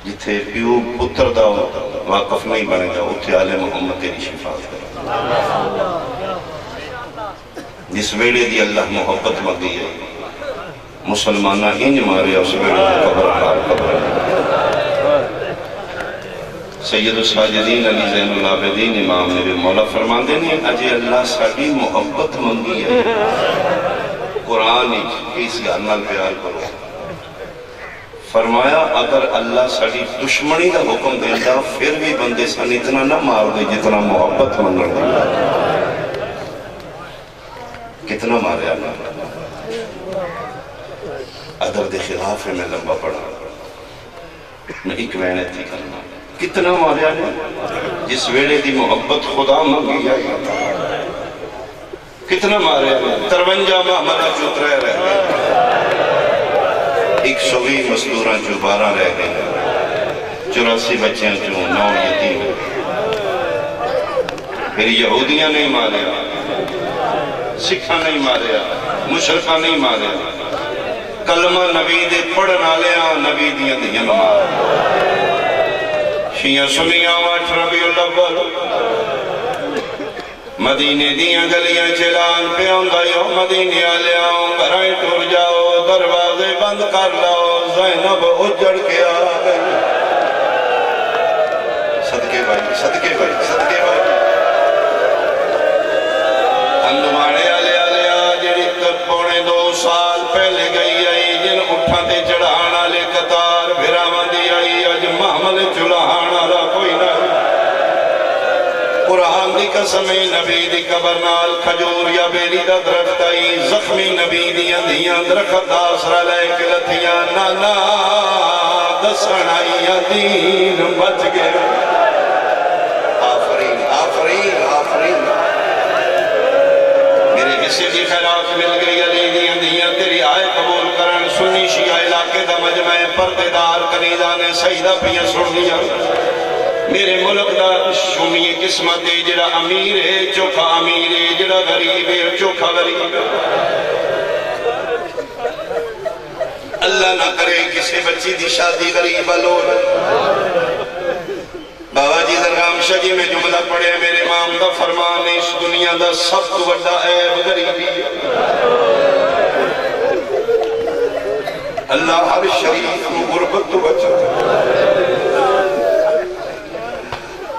جتھے پیو پتر دا واقف نہیں بنے گا اتھے آل محمد تیری شفاعت کرے. جس ویڑے دی اللہ محبت مگی ہے مسلمانہ انج مارے اس ویڑے دی قبر سید الساجدین علی زین العابدین امام میرے مولا فرمان دینے اجے اللہ ساڑی محبت منگی ہے قرآن اس گھرنال پیار کرو. فرمایا اگر اللہ ساڑی دشمنی دا حکم دیتا پھر بھی بندے سن اتنا نہ مار دے جتنا محبت منگل دے. کتنا مارے اللہ ادر دے خلاف ہے میں لمبا پڑا میں ایک وینے تھی کرنا کتنا مارے اللہ جس ویڑے دی محبت خدا منگی ہے کتنا مارے اللہ 53 ماہ مرا جو 3 رہ گئے 120 مزدوراں جو 12 رہ گئے 84 بچیاں جو 9 یتیم پھر یہودیاں نہیں مارے سکھا نہیں ماریا مشرقہ نہیں ماریا کلمہ نبی دے پڑھنا لیا نبی دیاں دیاں ماریا شیعہ سنیاں واٹھ ربیع الاول مدینے دیاں گلیاں چلان پہ آنگا مدینے آلیاں گھرائیں ٹور جاؤ دروازے بند کر لاؤ زینب اجڑ کے آگئے. صدقے بھائی صدقے بھائی صدقے بھائی اندوانے آلے آلے آجڑی تک 2.5 سال پہلے گئی آئی جن اٹھاتے چڑھانا لے قطار بھراوان دی آئی آج محمل چلاہانا را کوئی نہ قرآن دی قسمیں نبی دی قبرنال کھجور یا بیری دا درخت آئی زخمی نبی دیاں دیاں درخت آسرہ لے کے لتیاں نانا دسن آئیاں دین بچ گئے. آفرین آفرین آفرین کسی کی خیرات مل گئی علی دیاں دیاں تیری آئے قبول کرن سنی شیعہ علاقے دا مجمع پردیدار کنیدانے سیدہ پیاں سن دیا میرے ملک دا شمی قسمت جڑا امیر ہے چوکھا امیر ہے جڑا غریب ہے چوکھا غریب ہے. اللہ نہ کرے کسی بچی دی شادی غریب لوگ بابا جی درگام شجی میں جملہ پڑھے میرے امام دا فرمان اس دنیا دا سب تو بڑا عیب غریبی اللہ ہر شریف کو غربت تو بچا.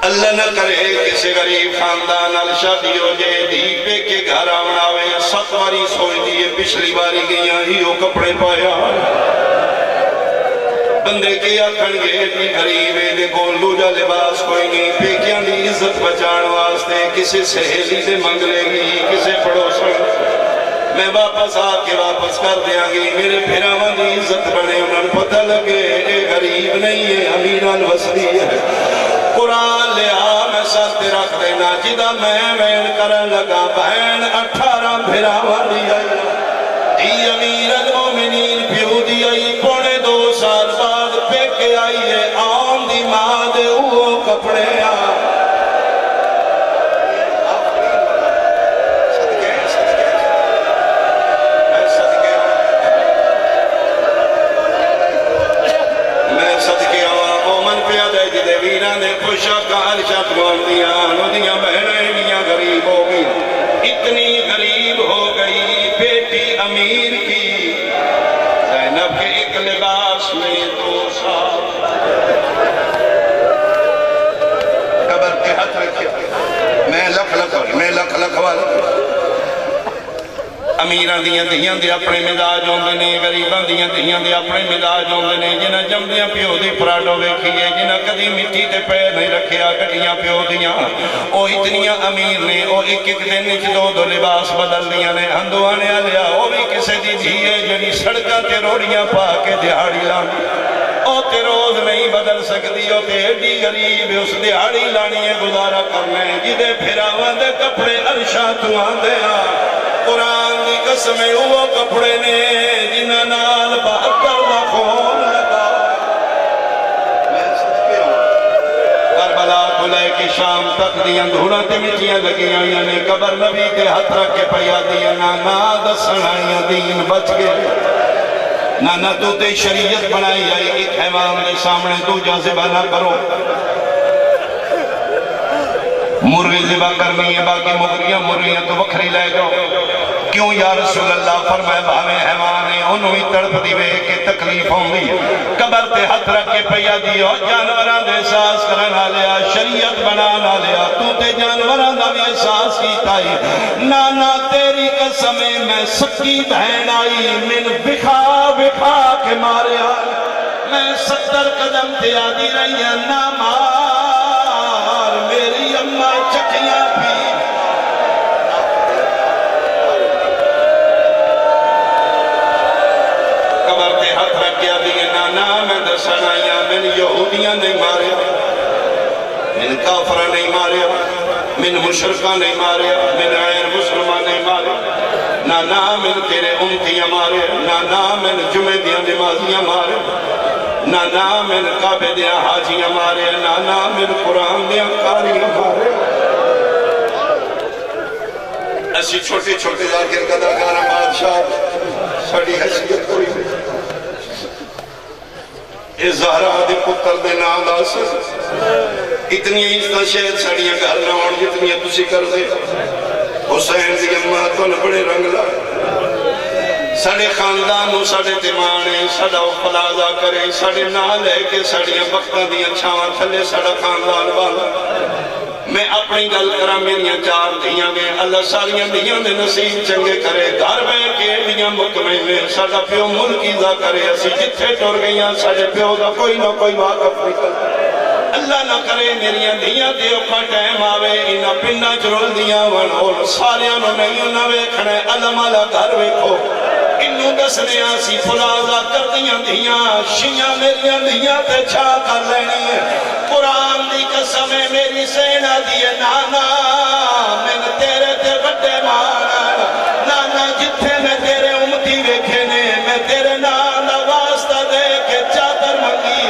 اللہ نہ کرے کسی غریب خاندان ال شادی ہو جائے دی پہ کے گھر آوناوے 7 باری سوئی دیئے پچھلی باری گئیاں ہی وہ کپڑے پایا بندے کے آکھن گے اتنی غریبے دے گولو جا لباس کوئی نہیں پیکیاں دی عزت بچان واسطے کسی سہیلی دے منگ لے گی کسی پڑوسن میں واپس آ کے واپس کر دیا گی میرے پھراوان دی عزت بنے انہوں پتہ لگے اے غریب نہیں ہے امین الوسطی ہے. قرآن لیا میں ساتھ رکھ دینا جدہ میں وین کرن لگا بہن 18 پھراوان دی آئی دی امیر المومنین پیو دی آئی 2.5 سال بعد پیکے آئی ہے آم دی ماں دے وہ کپڑے خوشا کال شاتوان دیا ندیاں بہنیں دیا غریب ہو گئی اتنی غریب ہو گئی بیٹی امیر کی زینب کے ایک لباس میں 2 سال قبر کے ہاتھ رکھیا میں لکھ لکھ والا امیران دیاں دیاں دے اپنے مزاج ہوندے نے غریبان دیاں دیاں دے اپنے مزاج ہوندے نے جنہ جمدیاں پیو دی پراڈو ویکھیے جنہ کدی مٹی تے پیر نہیں رکھیا گٹیاں پیو دیاں او اتنیاں امیر نے او ایک دن اچ 2 لباس بدل دیاں نے ہندوانے آلیا او بھی کسے دی دھیے جنی سڑکاں تے روڑیاں پا کے دیہاڑی لانی او تے روز نہیں بدل سکتی او تے ایڈی غریب اس دیہاڑی لانی ہے گزارا کرنے جدے پھراوان دے کپڑے عرشاں تو آندے قرآن دی قسمیں وہ کپڑے نے جنہ نال 72 دا خون لگا میں صدقے ہوں کربلا کو لے کے شام تک دیاں دھوڑا تے مٹیاں لگیاں یعنی قبر نبی کے ہاتھ رکھ کے پیا دیاں نا دسن آئیاں دین بچ گئے نانا تو تے شریعت بنائی آئی ایک حیوان دے سامنے دوجا ذبح نہ کرو مرغی ذبح کرنی ہے باقی مرغیاں تو وکھری لے جاؤ کیوں یا رسول اللہ فرمائے بھاویں حیوان ہے انہوں ہی تڑپ دیوے کہ تکلیف ہوں گی قبر تے ہاتھ رکھ کے پیا دیو جانوران دے احساس کرنا لیا شریعت بنانا لیا تو تے جانوران دا بھی احساس کیتا ہی نانا تیری قسم میں سکی بہن آئی من بکھا کے مارے آئی میں 70 قدم تے آدھی رہی ہے نہ مار میری اماں چکیاں بھی قبر تے ہاتھ رکھ کے آدھی نانا میں دسنا یا من یہودیاں نہیں مارے من کافرہ نہیں مارے من مشرکہ نہیں مارے من غیر مسلمان نہیں مارے نانا من تیرے امتیاں مارے نانا من جمعہ دیاں نمازیاں مارے نانا من کعبے دیاں حاجیاں مارے نانا من قرآن دیاں قاریاں مارے ایسی چھوٹی چھوٹی ذاکر قدرگارہ بادشاہ ساڑی حیثیت کوئی اے زہرہ دے پتر دے نام آسر اتنی عیزتہ شہد ساڑیاں گھر نوان جتنی تسی کر دے حسین دی اممہ تو بڑے رنگ لا ساڑے خاندانوں ساڑے تیمانے ساڑا اپلازہ کرے ساڑے نال ہے کہ ساڑیاں وقتہ دیاں چھاواں تھلے ساڑا خاندان والا میں اپنی گل کرا میریاں 4 دیاں گئے اللہ ساریاں دیاں دے نصیب چنگے کرے گھر بے کے دیاں مکمل میں ساڑا پیو ملکی دا کرے اسی جتھے ٹور گئیاں ساڑے پیو دا کوئی نہ کوئی واقف نکل اللہ نہ کرے میریاں دیاں دے اوکھا ٹائم آوے انہا پنڈا چرول دیاں ونہول ساریاں نو نہیں نہ ویکھنے علم آلا گھر ویکھو انہوں دسنے آسی فلازہ کر دیاں شیعہ میریاں دیاں تے چھا کر لینی ہے قرآن دی قسم میری سینہ دیئے نانا میں تیرے تے بڑے مانا نانا جتھے میں تیرے امتی ویکھنے میں تیرے نانا واسطہ دے کے چادر منگی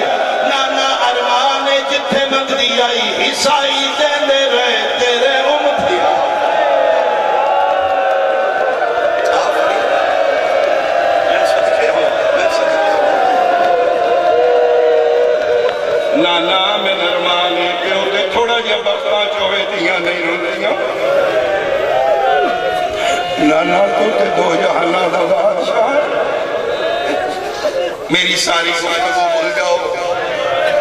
نانا اروانے جتھے منگ دی آئی عیسائی دینے رہے تیرے امتی نانا میں نرمانی پیو دے تھوڑا جا بختہ چوہے دیاں نہیں رو دیاں نانا تو تے 2 جہانہ دا بادشاہ میری ساری گفتگو بھول جاؤ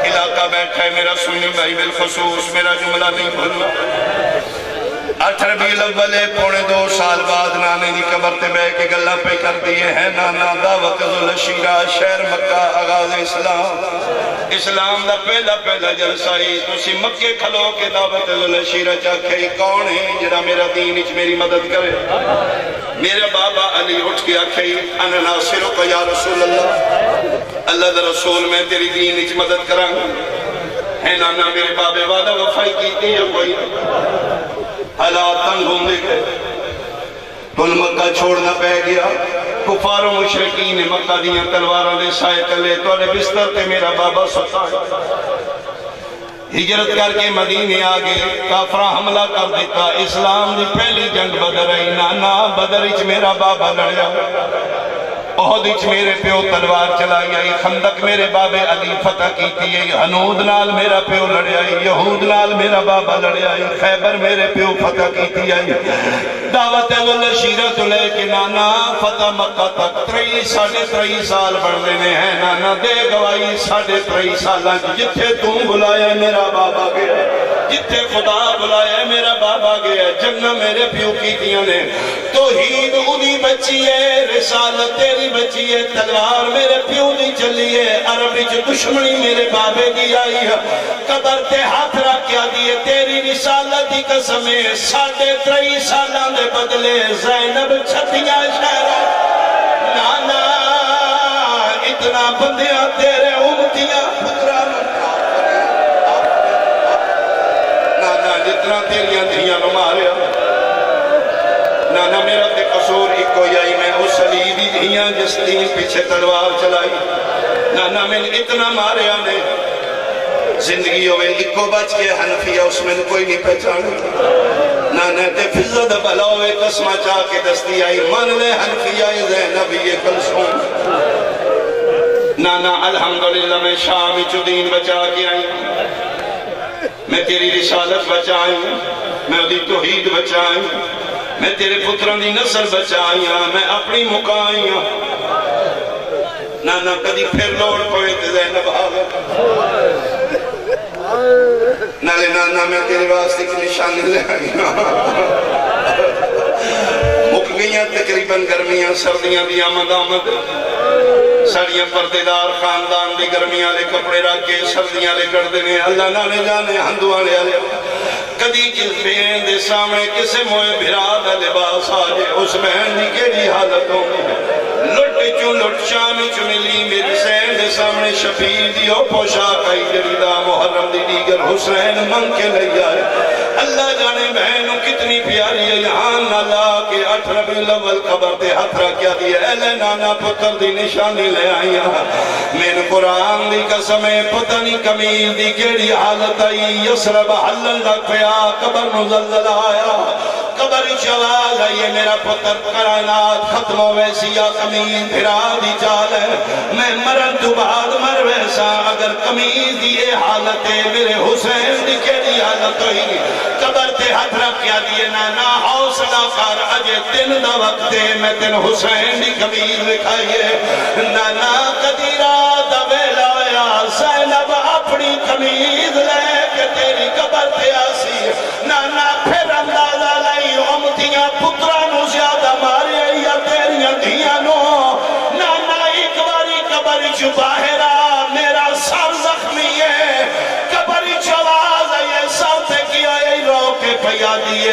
علاقہ بیٹھا ہے میرا سنی بھائی بالخصوص میرا جملہ نہیں بھولنا 8 ربیع الاول 2.25 سال بعد نانے دی قبر تے بے کے گلہ پہ کر دیئے ہیں نانا دعوت ذوالشیرہ شہر مکہ آغاز اسلام دا پہلا جلسائی تسی مکے کھلو کے دعوت ذوالشیرہ چاکھے کون ہے جڑا میرا دین اچ میری مدد کرے میرے بابا علی اٹھ کے آکھے انا ناصرک یا رسول اللہ دا رسول میں تیری دین اچ مدد کرانگا ہے نانا میرے بابے وعدہ وفائی کیتی ہے کوئی حالات تنگ ہوں گے کل مکہ چھوڑنا پہ گیا کفار و مشرقین مکہ دیاں تلواراں دے سائے تلے تو نے بستر تے میرا بابا ستا ہجرت کر کے مدینے آگے کافرہ حملہ کر دیتا اسلام دی پہلی جنگ بدر آئی نانا بدر اچ میرا بابا لڑیا احد اچ میرے پیو تلوار چلائی آئی خندق میرے بابے علی فتح کیتی ہے حنود نال میرا پیو لڑے آئی یہود نال میرا بابا لڑے آئی خیبر میرے پیو فتح کیتی آئی دعوت ذوالشیرہ تو لے کے نانا فتح مکہ تک 3.5 سال بڑھ لینے ہیں نانا دے گوائی 3.5 سالہ جتھے تم بلائے میرا بابا گیا جتھے خدا بلائے میرا بابا گیا جنہ میرے پیو کیتیاں نے توحید انہی بچی ہے رسالت تیری بچی ہے تلوار میرے پیو دی چلی ہے عربی جو دشمنی میرے بابے دی آئی ہے قبر تے ہاتھ رکھ کیا دیئے تیری رسالت دی قسمیں 3.5 سالہ دے بدلے زینب چھتیاں شہرہ نانا اتنا بندیاں تیرے امتیاں پتران نانا جتنا تیریاں دھیاں نماریا نانا میرا تے قصور ایک کو یائی میں اس سلیدی دھیاں جس دین پیچھے تلوار چلائی نانا میں اتنا ماریا نے زندگی ہوئے ایک کو بچ کے حنفیہ اس میں کوئی نہیں پہچانا نانا تے فضد بلاوے قسمہ چاہ کے دستی آئی من لے حنفیہ زینب یہ کلسون نانا الحمدللہ میں شام دین بچا کے آئی ہوں، میں تیری رسالت بچائی ہوں، میں دی توحید بچائی ہوں، میں تیرے پتران دی نسل بچائی ہوں، میں اپنی مکائی ہوں۔ نانا کدی پھر لوڑ پوئے تے زینب آگے نالے نانا میں تیرے واسطے کی نشانی لے آئی ہوں۔ مک گئیاں تقریباً گرمیاں سردیاں دی آمد آمد، ساڑیاں پردیدار خاندان دی گرمیاں لے کپڑے رکھ کے سردیاں لے کر دینے، اللہ نہ جانے ہندوان لے آلے کدی کس بہن دے سامنے کسے موئے بھرا دا لباس آجے، اس بہن دی کیڑی حالت ہوگی، لٹ چون لٹ شامی چون ملی میری سین دے سامنے شفیر دیو پوشاک آئی جریدہ محرم دی دیگر حسین من کے لئی آئے، اللہ جانے بہنوں کتنی پیاری ہے، یہاں نالا کے 8 ربیع الاول قبر دے حترہ کیا دیا ہے، لے نانا پتر دی نشانی لے آئی میں قرآن دی قسمیں پتہ نہیں کمیل دی کیڑی حالت آئی، یسرب حلن لگ پیا قبر مزلزل آیا، قبر چواز آئیے میرا پتر کرائنات ختم ہو ویسی یا کمیل پھرا دی چال ہے، میں مرن تو بعد مر ویسا اگر کمیل دی یہ حالت ہے، میرے حسین دی کیڑی حالت ہوئی، قبر تے ہاتھ رکھ کیا دیئے نانا حوصلہ کار اجے دن دا وقت ہے، میں تین حسین دی کمیل لکھائیے، نانا قدیرہ دا ویلا یا زینب اپنی کمیل لے کے تیری قبر تے آسی، نانا پھر اندازہ لئی امتیاں پترانو زیادہ مارے یا تیریاں دھیانو، نانا ایک باری قبر جو باہرہ میرا سر زخمی ہے، قبر چواز ہے سر تے کیا رو کے پیا دیئے